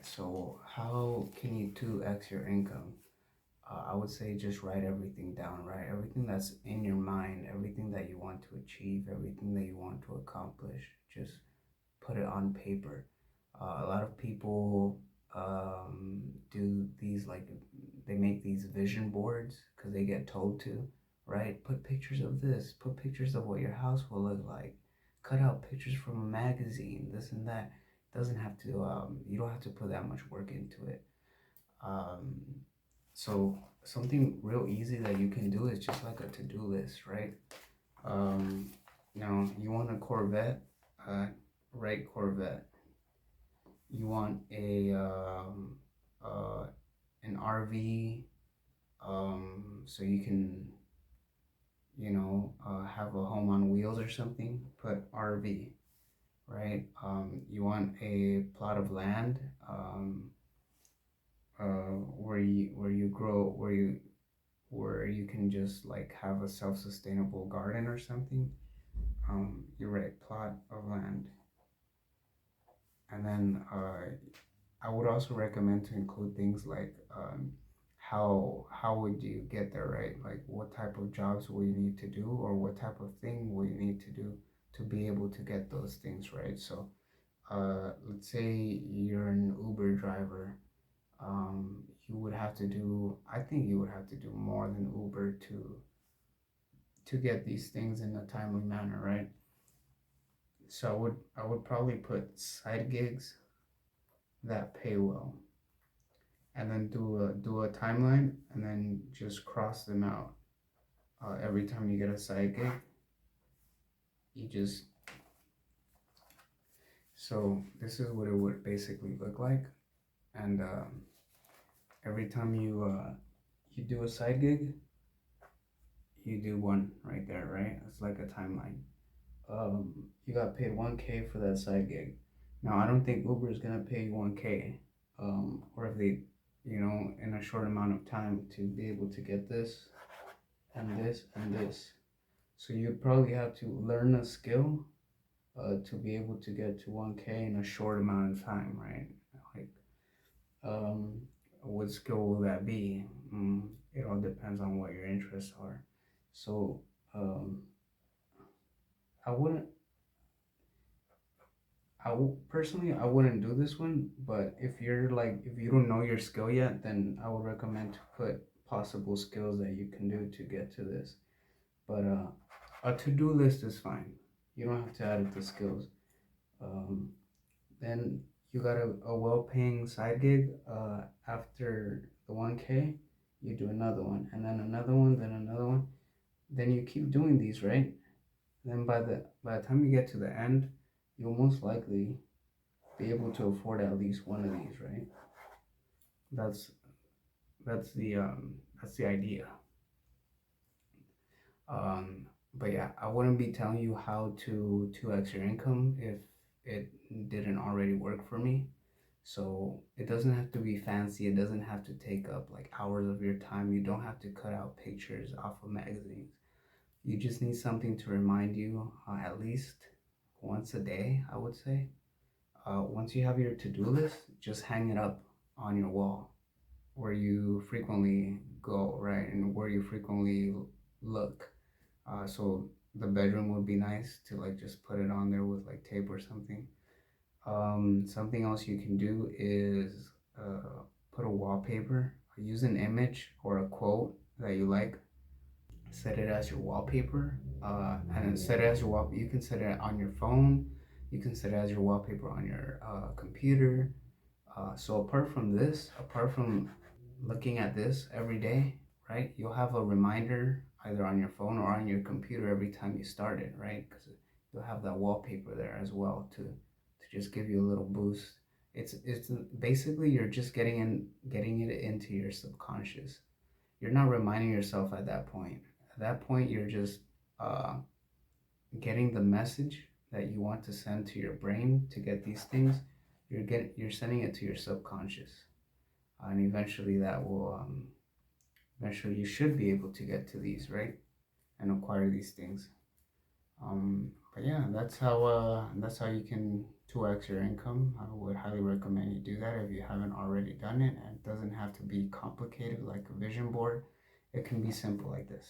So how can you 2x your income? I would say just write everything down, right? Everything that's in your mind, everything that you want to achieve, everything that you want to accomplish, just put it on paper. A lot of people do these, like, they make these vision boards because they get told to, right? Put pictures of this, put pictures of what your house will look like, cut out pictures from a magazine, this and that. Doesn't have to, you don't have to put that much work into it. Um, so something real easy that you can do is just like a to-do list, right? Um, Now you want a Corvette, uh, write Corvette. You want uh, an RV, so you can, have a home on wheels or something. Put RV, right? You want a plot of land, where you grow, where you can just like have a self-sustainable garden or something. You write plot of land, and then I would also recommend to include things like, how would you get there, right? Like what type of jobs will you need to do, or what type of thing will you need to do to be able to get those things, right? So let's say you're an Uber driver. You would have to do, I think you would have to do more than Uber to get these things in a timely manner, right? So I would probably put side gigs that pay well, and then do a timeline, and then just cross them out. Every time you get a side gig, you just so this is what it would basically look like, and every time you do a side gig, you do one right there, right? It's like a timeline. You got paid 1K for that side gig. Now I don't think Uber is gonna pay you 1K, or if they, in a short amount of time to be able to get this and this and this. So you probably have to learn a skill, to be able to get to 1K in a short amount of time, right? Like, um, what skill will that be? It all depends on what your interests are. So, I wouldn't, personally, I wouldn't do this one, but if you don't know your skill yet, then I would recommend to put possible skills that you can do to get to this. But a to-do list is fine. You don't have to add it to skills. Um, then you got a well-paying side gig. After the 1K, you do another one, and then another one, then another one. Then you keep doing these, right? Then by the time you get to the end, you'll most likely be able to afford at least one of these, right? That's that's the idea. Um, but yeah, I wouldn't be telling you how to 2x your income if it didn't already work for me. So it doesn't have to be fancy. It doesn't have to take up like hours of your time. You don't have to cut out pictures off of magazines. You just need something to remind you, at least once a day, I would say. Once you have your to-do list, just hang it up on your wall where you frequently go, right? And where you frequently look. So the bedroom would be nice to like just put it on there with like tape or something. Something else you can do is put a wallpaper. Use an image or a quote that you like. Set it as your wallpaper, and then set it as your wall. You can set it on your phone. You can set it as your wallpaper on your computer. So apart from looking at this every day, right? You'll have a reminder either on your phone or on your computer every time you start it, right? Because you'll have that wallpaper there as well to just give you a little boost. It's basically you're just getting it into your subconscious. You're not reminding yourself at that point. At that point, you're just uh, getting the message that you want to send to your brain to get these things. You're sending it to your subconscious, and eventually you should be able to get to these, right, and acquire these things. But yeah, that's how you can 2x your income. I would highly recommend you do that if you haven't already done it. And it doesn't have to be complicated like a vision board. It can be simple like this.